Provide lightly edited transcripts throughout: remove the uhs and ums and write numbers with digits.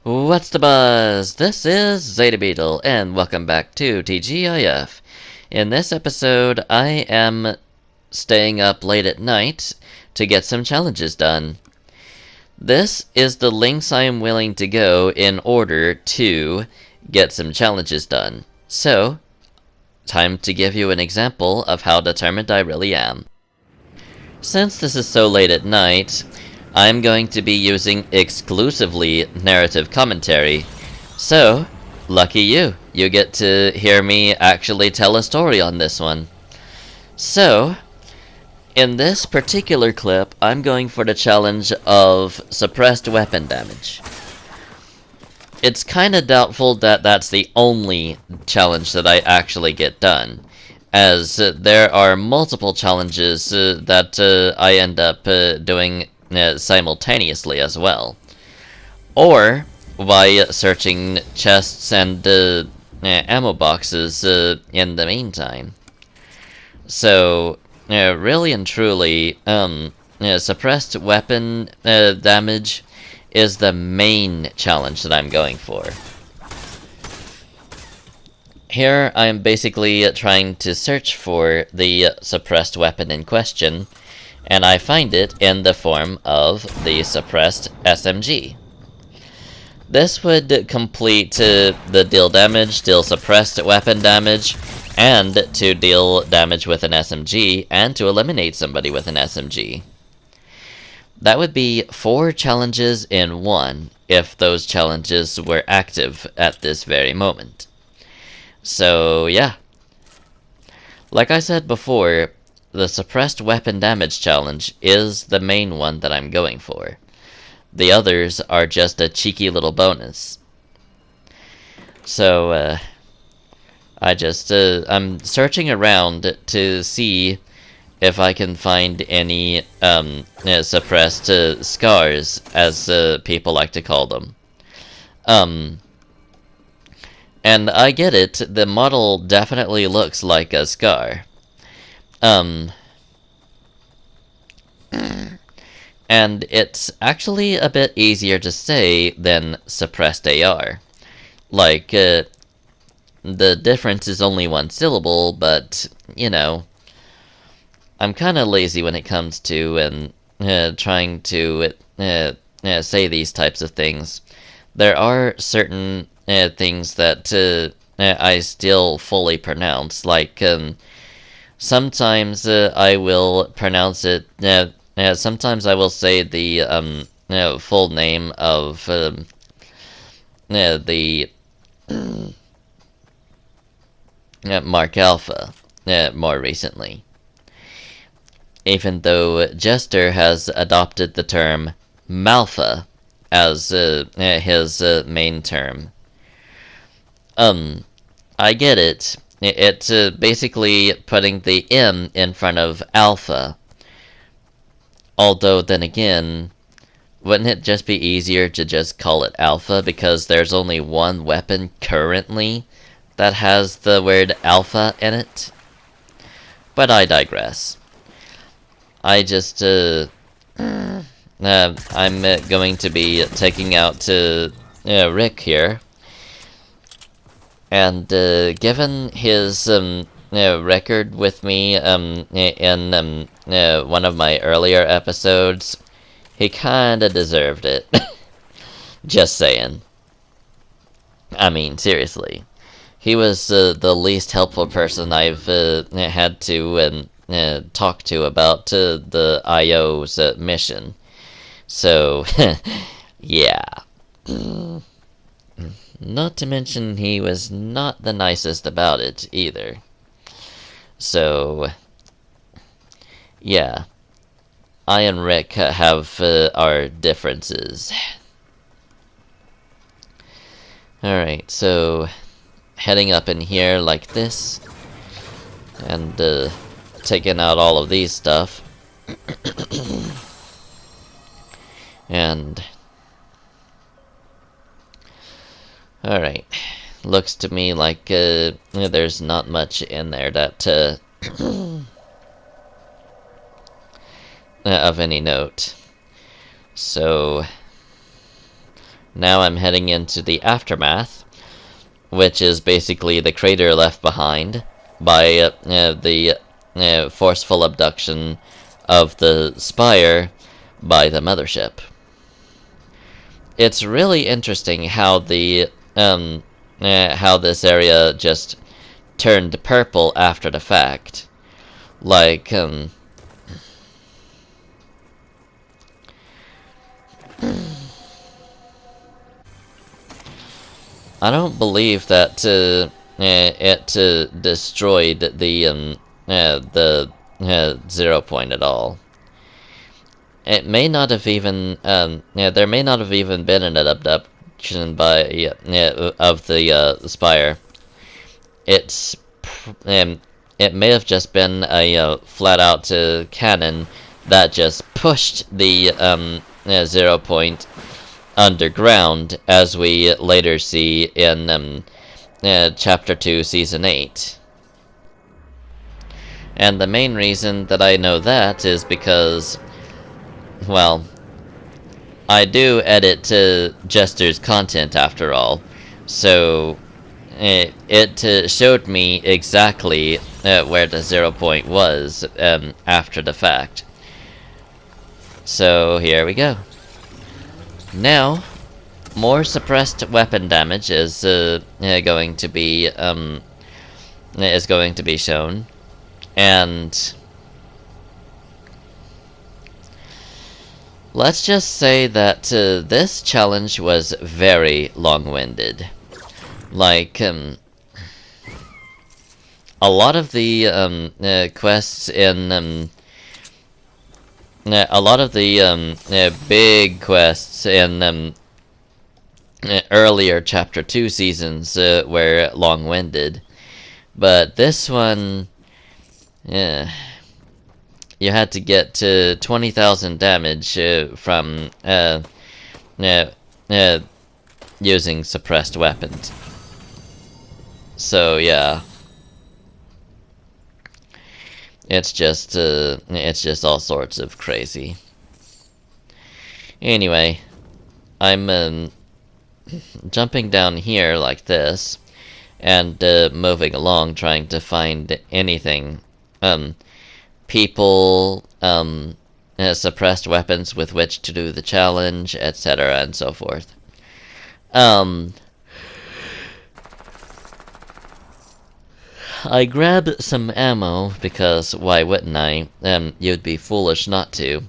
What's the buzz? This is Zeta Beetle, and welcome back to TGIF. In this episode, I am staying up late at night to get some challenges done. This is the lengths I am willing to go in order to get some challenges done. So, time to give you an example of how determined I really am. Since this is so late at night, I'm going to be using exclusively narrative commentary. So, lucky you. You get to hear me actually tell a story on this one. So, in this particular clip, I'm going for the challenge of suppressed weapon damage. It's kinda doubtful that that's the only challenge that I actually get done, as there are multiple challenges that I end up doing simultaneously as well. Or by searching chests and ammo boxes in the meantime. So, really and truly, suppressed weapon damage is the main challenge that I'm going for. Here, I am basically trying to search for the suppressed weapon in question, and I find it in the form of the suppressed SMG. This would complete the deal damage, deal suppressed weapon damage, and to deal damage with an SMG, and to eliminate somebody with an SMG. That would be 4 challenges in one, if those challenges were active at this very moment. So, yeah. Like I said before, the suppressed weapon damage challenge is the main one that I'm going for. The others are just a cheeky little bonus. So, I'm searching around to see if I can find any, suppressed scars, as people like to call them. And I get it, the model definitely looks like a scar. And it's actually a bit easier to say than suppressed AR. Like, the difference is only one syllable, but, you know, I'm kinda lazy when it comes to trying to say these types of things. There are certain things that I still fully pronounce, like, sometimes I will pronounce it, sometimes I will say the full name of the Mark Alpha more recently. Even though Jester has adopted the term Malfa as his main term. I get it. It's basically putting the M in front of Alpha. Although, then again, wouldn't it just be easier to just call it Alpha because there's only one weapon currently that has the word Alpha in it? But I digress. I just, I'm going to be taking out Rick here. And given his record with me in one of my earlier episodes, he kinda deserved it. Just saying. I mean, seriously. He was the least helpful person I've had to talk to about the IO's mission. So, yeah. Not to mention he was not the nicest about it either. So, yeah. I and Rick have our differences. Alright, so heading up in here like this, and taking out all of these stuff. And alright, looks to me like there's not much in there that of any note. So Now I'm heading into the aftermath, which is basically the crater left behind by the forceful abduction of the Spire by the mothership. It's really interesting how how this area just turned purple after the fact. Like, I don't believe that it destroyed the 0 point at all. It may not have even there may not have even been an abduction by of the Spire. It's it may have just been a flat out cannon that just pushed the 0 point underground, as we later see in Chapter 2, Season 8. And the main reason that I know that is because, well, I do edit Jester's content after all, so it showed me exactly where the 0 point was after the fact. So here we go. Now, more suppressed weapon damage is going to be shown, and let's just say that this challenge was very long-winded. Like, a lot of the quests in a lot of the big quests in earlier Chapter 2 seasons were long-winded, but this one, you had to get to 20,000 damage from using suppressed weapons. So yeah, it's just all sorts of crazy. Anyway, I'm jumping down here like this, and moving along, trying to find anything, people, suppressed weapons with which to do the challenge, etc., and so forth. I grabbed some ammo, because why wouldn't I? You'd be foolish not to.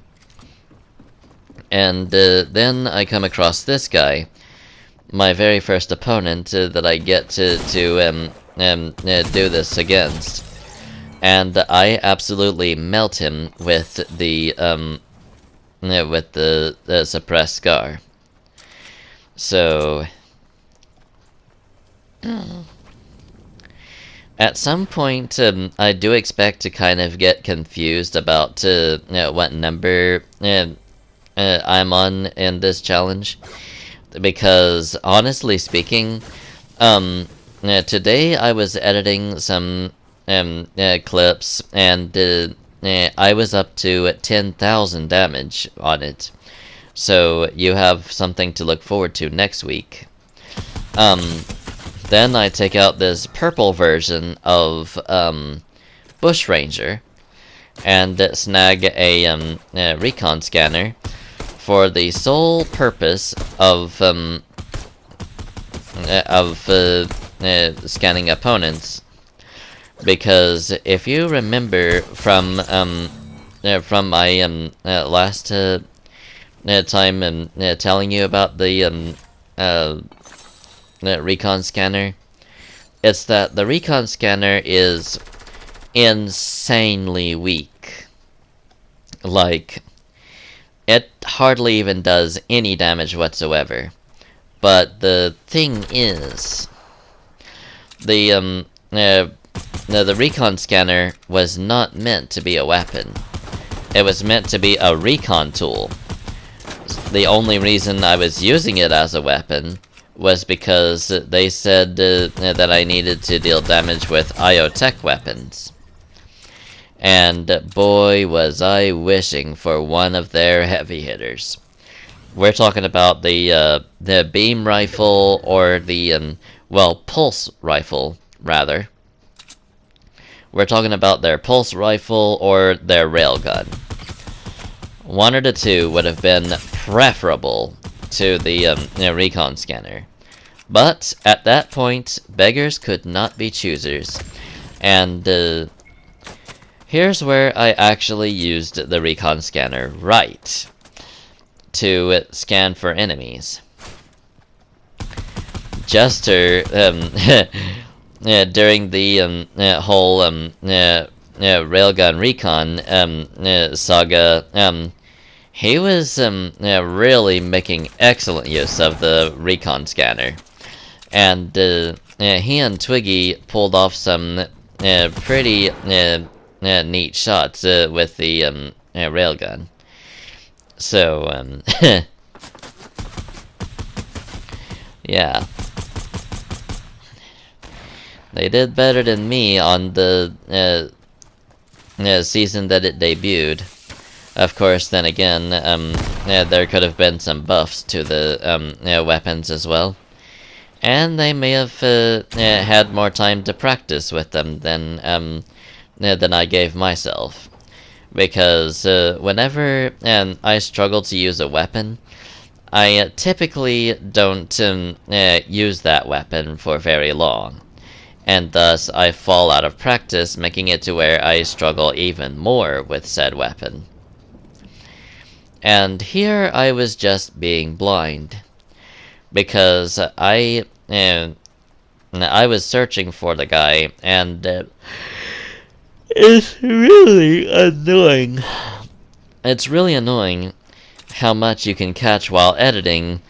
And then I come across this guy, my very first opponent that I get to do this against. And I absolutely melt him with the suppressed scar. So at some point, I do expect to kind of get confused about what number I'm on in this challenge, because honestly speaking, today I was editing some clips, and I was up to 10,000 damage on it. So you have something to look forward to next week. Then I take out this purple version of Bushranger and snag a recon scanner for the sole purpose of scanning opponents. Because if you remember from my last time telling you about the recon scanner, it's that the recon scanner is insanely weak. Like, it hardly even does any damage whatsoever. But the thing is, the recon scanner was not meant to be a weapon. It was meant to be a recon tool. The only reason I was using it as a weapon was because they said that I needed to deal damage with IO-Tech weapons. And boy, was I wishing for one of their heavy hitters. we're talking about the beam rifle or the well, pulse rifle rather. We're talking about their pulse rifle or their railgun. One of the two would have been preferable to the recon scanner. But at that point, beggars could not be choosers. And here's where I actually used the recon scanner right to scan for enemies. Jester, during the whole railgun recon saga, he was really making excellent use of the recon scanner. And he and Twiggy pulled off some pretty neat shots with the railgun. So, yeah. They did better than me on the season that it debuted. Of course, then again, there could have been some buffs to the weapons as well. And they may have had more time to practice with them than I gave myself. Because whenever I struggle to use a weapon, I typically don't use that weapon for very long. And thus I fall out of practice, making it to where I struggle even more with said weapon. And here I was just being blind. Because I was searching for the guy, and it's really annoying. It's really annoying how much you can catch while editing,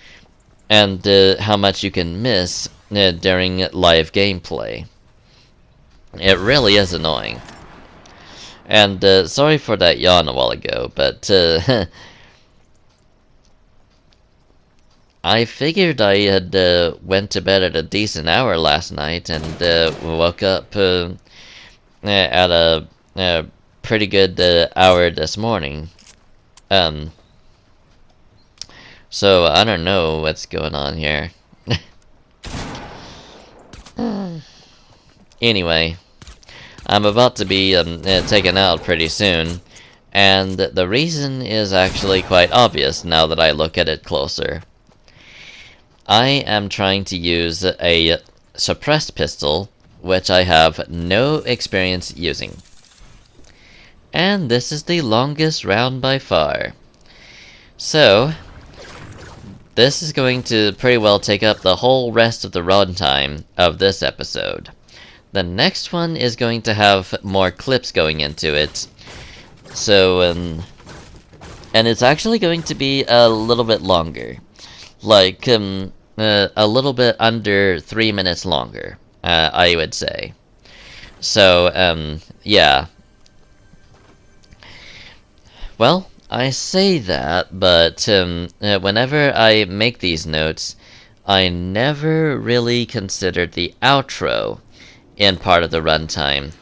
and how much you can miss during live gameplay. It really is annoying. And sorry for that yawn a while ago, but I figured I had went to bed at a decent hour last night and woke up at a pretty good hour this morning. So I don't know what's going on here. Anyway, I'm about to be taken out pretty soon, and the reason is actually quite obvious now that I look at it closer. I am trying to use a suppressed pistol, which I have no experience using. And this is the longest round by far. So, this is going to pretty well take up the whole rest of the runtime of this episode. The next one is going to have more clips going into it. So, and it's actually going to be a little bit longer. Like, a little bit under 3 minutes longer, I would say. So, yeah. Well, I say that, but whenever I make these notes, I never really considered the outro in part of the runtime.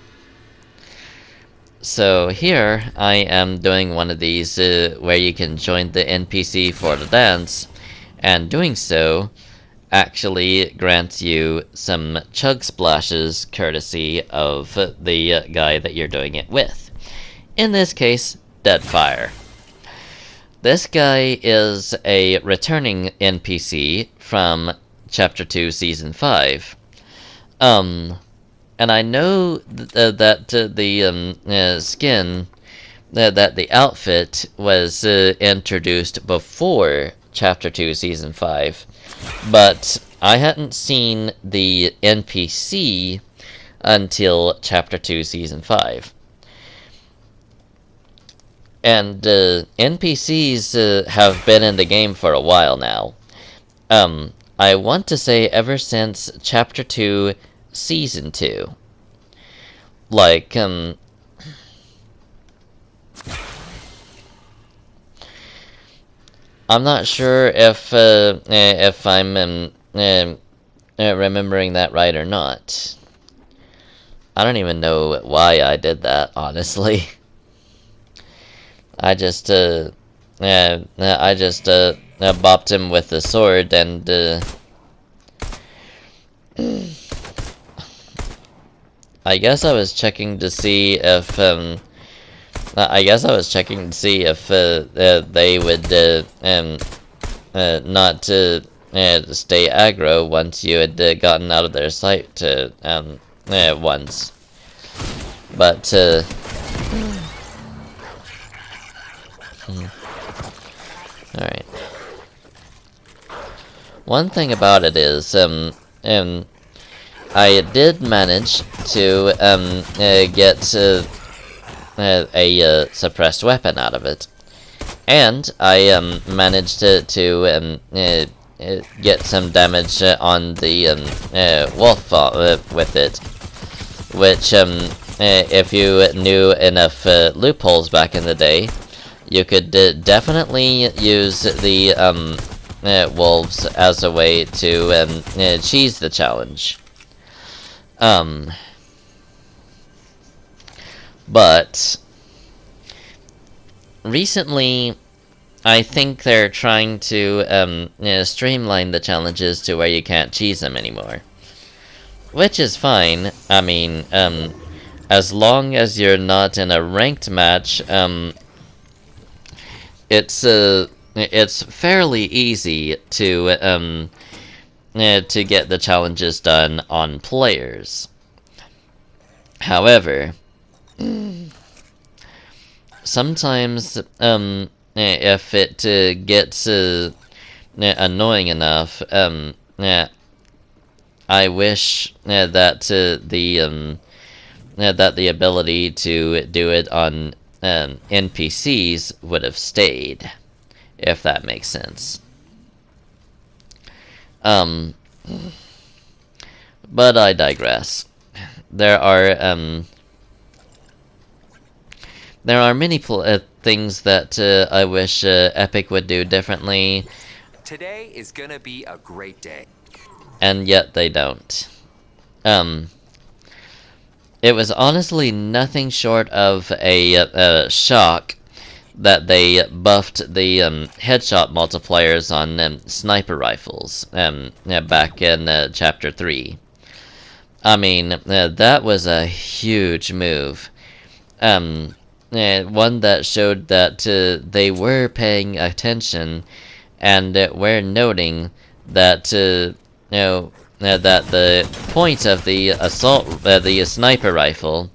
So here, I am doing one of these where you can join the NPC for the dance, and doing so actually grants you some chug splashes courtesy of the guy that you're doing it with. In this case, Deadfire. This guy is a returning NPC from Chapter 2, Season 5. And I know that the skin, that the outfit was introduced before Chapter 2, Season 5, but I hadn't seen the NPC until Chapter 2, Season 5. And NPCs have been in the game for a while now. I want to say ever since Chapter 2, Season 2. Like, I'm not sure if I'm remembering that right or not. I don't even know why I did that, honestly. I just I just bopped him with the sword, and I guess I was checking to see if they would not stay aggro once you had gotten out of their sight once. But alright. One thing about it is I did manage to get a suppressed weapon out of it, and I managed to get some damage on the wolf with it, which if you knew enough loopholes back in the day, you could definitely use the wolves as a way to cheese the challenge. But recently, I think they're trying to streamline the challenges to where you can't cheese them anymore, which is fine. I mean, as long as you're not in a ranked match, it's fairly easy to get the challenges done on players. However, sometimes if it gets annoying enough, I wish that the ability to do it on NPCs would have stayed, if that makes sense. But I digress. There are many things that I wish Epic would do differently. Today is gonna be a great day. And yet they don't. It was honestly nothing short of a shock that they buffed the headshot multipliers on sniper rifles back in Chapter 3. I mean, that was a huge move. One that showed that they were paying attention, and were noting that that the point of the the sniper rifle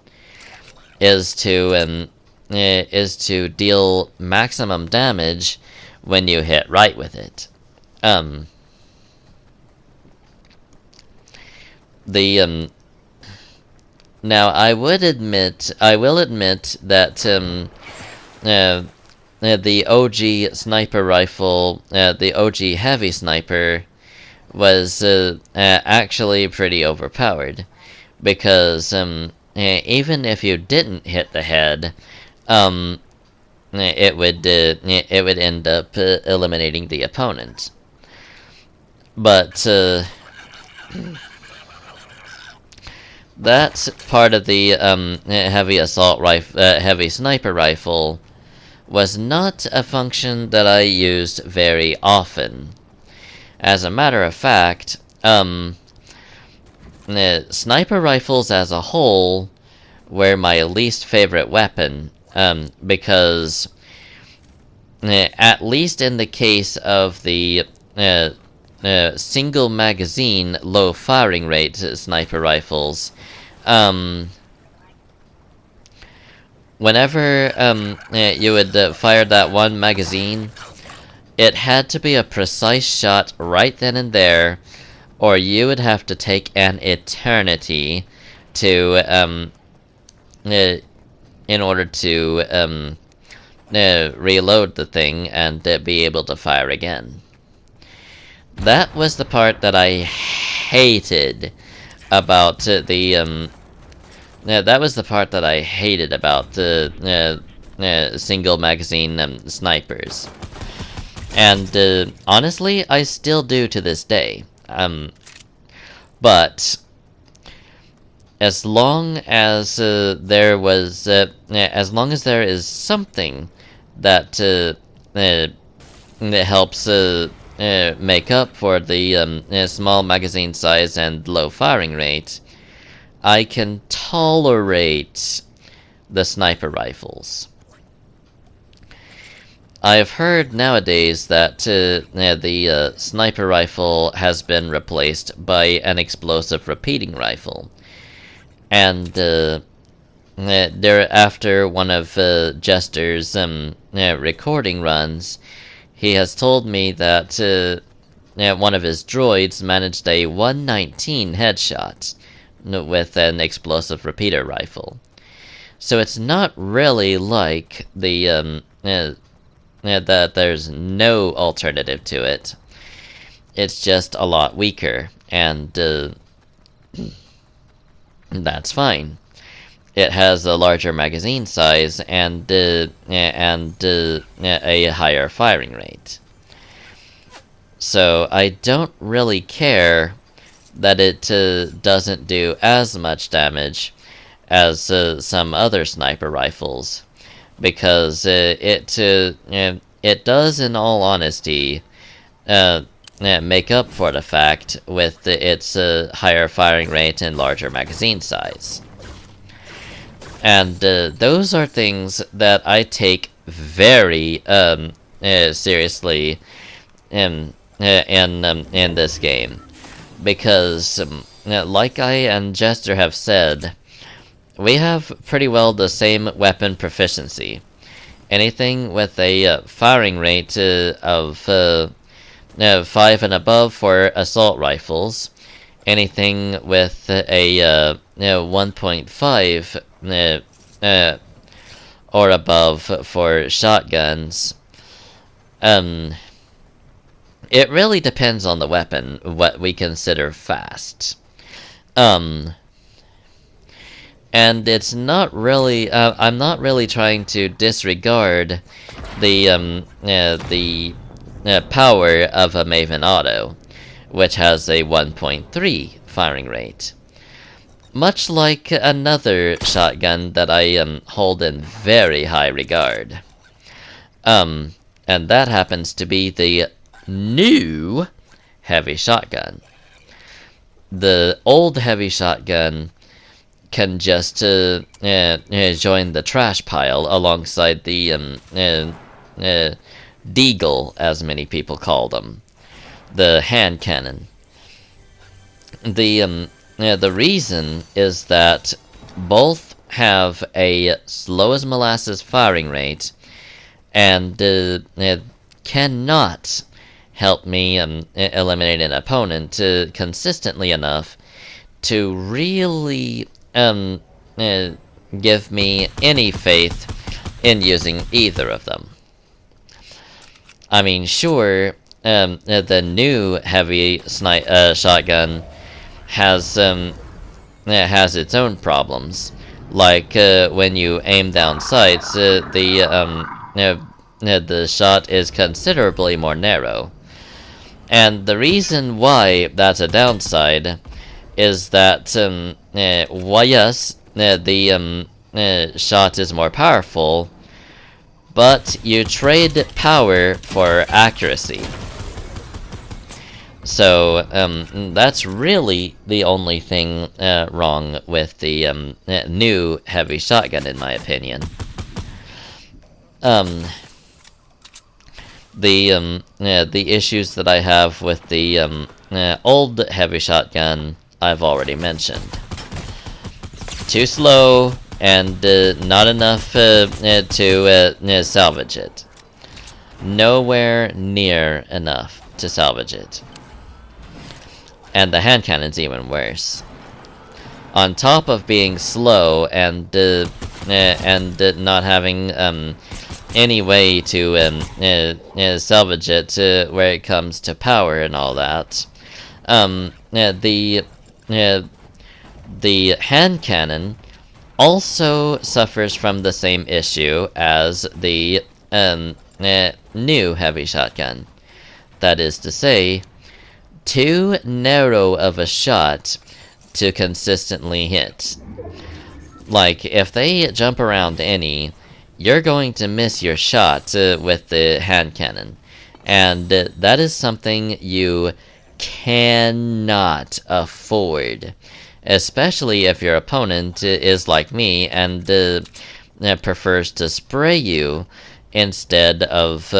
is to deal maximum damage when you hit right with it. Now I will admit that the OG sniper rifle, the OG heavy sniper, was actually pretty overpowered, because even if you didn't hit the head, it would end up eliminating the opponent. But that part of the heavy sniper rifle was not a function that I used very often. As a matter of fact, sniper rifles as a whole were my least favorite weapon, because at least in the case of the single magazine low firing rate sniper rifles, whenever you would fire that one magazine, it had to be a precise shot right then and there, or you would have to take an eternity to in order to reload the thing and be able to fire again. That was the part that I hated about the that was the part that I hated about the single magazine snipers. And honestly, I still do to this day. But as long as there is something that it helps make up for the small magazine size and low firing rate, I can tolerate the sniper rifles. I've heard nowadays that the sniper rifle has been replaced by an explosive repeating rifle. And after one of Jester's recording runs, he has told me that one of his droids managed a 119 headshot with an explosive repeater rifle. So it's not really like the that there's no alternative to it. It's just a lot weaker, and that's fine. It has a larger magazine size and a higher firing rate. So I don't really care that it doesn't do as much damage as some other sniper rifles, because it does, in all honesty, make up for the fact with its higher firing rate and larger magazine size. And those are things that I take very seriously in this game, because like I and Jester have said, we have pretty well the same weapon proficiency. Anything with a firing rate of 5 and above for assault rifles, anything with a 1.5 or above for shotguns. It really depends on the weapon what we consider fast. And it's not really. I'm not really trying to disregard the power of a Maven Auto, which has a 1.3 firing rate. Much like another shotgun that I hold in very high regard. And that happens to be the new heavy shotgun. The old heavy shotgun can just join the trash pile alongside the deagle, as many people call them, the hand cannon. The reason is that both have a slow as molasses firing rate, and cannot help me eliminate an opponent consistently enough to really give me any faith in using either of them. I mean, sure, the new heavy shotgun has its own problems. Like when you aim down sights, the shot is considerably more narrow. And the reason why that's a downside is that, why yes, the shot is more powerful, but you trade power for accuracy. So, that's really the only thing wrong with the new heavy shotgun, in my opinion. The issues that I have with the old heavy shotgun, I've already mentioned. Too slow, and not enough to salvage it. Nowhere near enough to salvage it. And the hand cannon's even worse. On top of being slow and not having any way to salvage it where it comes to power and all that, the hand cannon also suffers from the same issue as the new heavy shotgun. That is to say, too narrow of a shot to consistently hit. Like, if they jump around any, you're going to miss your shot with the hand cannon. And that is something you cannot afford. Especially if your opponent is like me and prefers to spray you instead of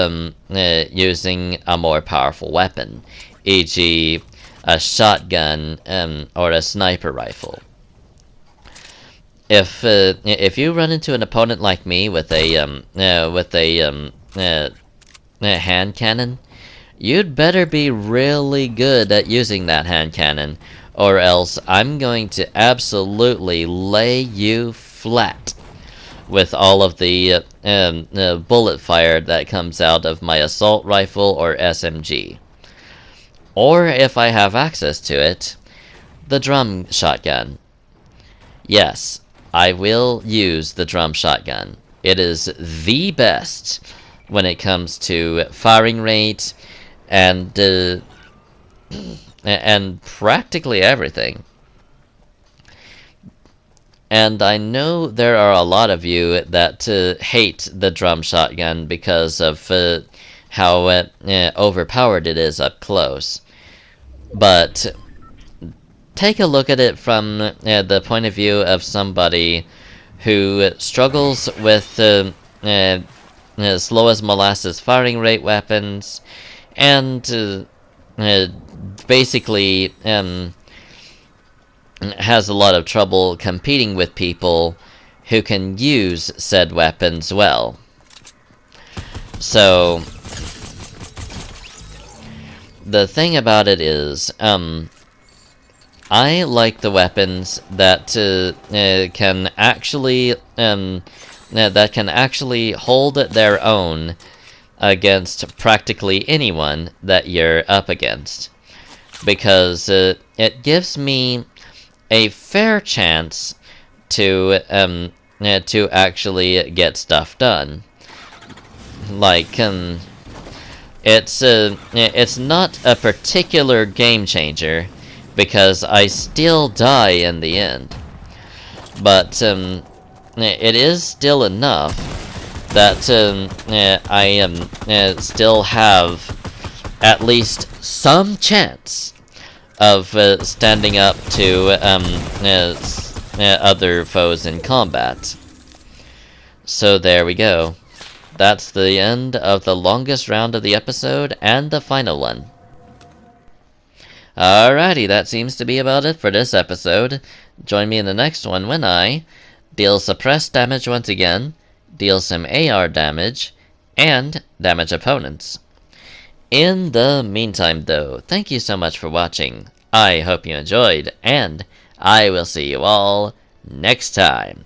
using a more powerful weapon, e.g., a shotgun or a sniper rifle. If you run into an opponent like me with a hand cannon, you'd better be really good at using that hand cannon, or else I'm going to absolutely lay you flat with all of the bullet fire that comes out of my assault rifle or SMG. Or if I have access to it, the drum shotgun. Yes, I will use the drum shotgun. It is the best when it comes to firing rate and and practically everything. And I know there are a lot of you that hate the drum shotgun because of how overpowered it is up close. But take a look at it from the point of view of somebody who struggles with slow as molasses firing rate weapons and basically has a lot of trouble competing with people who can use said weapons well. So the thing about it is, I like the weapons that can actually hold their own against practically anyone that you're up against, because it gives me a fair chance to actually get stuff done. Like it's not a particular game changer because I still die in the end, but it is still enough that I still have at least some chance of standing up to other foes in combat. So there we go. That's the end of the longest round of the episode and the final one. Alrighty, that seems to be about it for this episode. Join me in the next one when I deal suppressed damage once again, deal some AR damage, and damage opponents. In the meantime, though, thank you so much for watching. I hope you enjoyed, and I will see you all next time.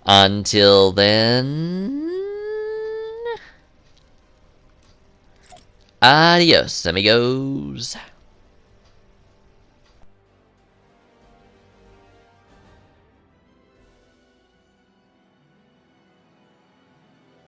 Until then, adios, amigos.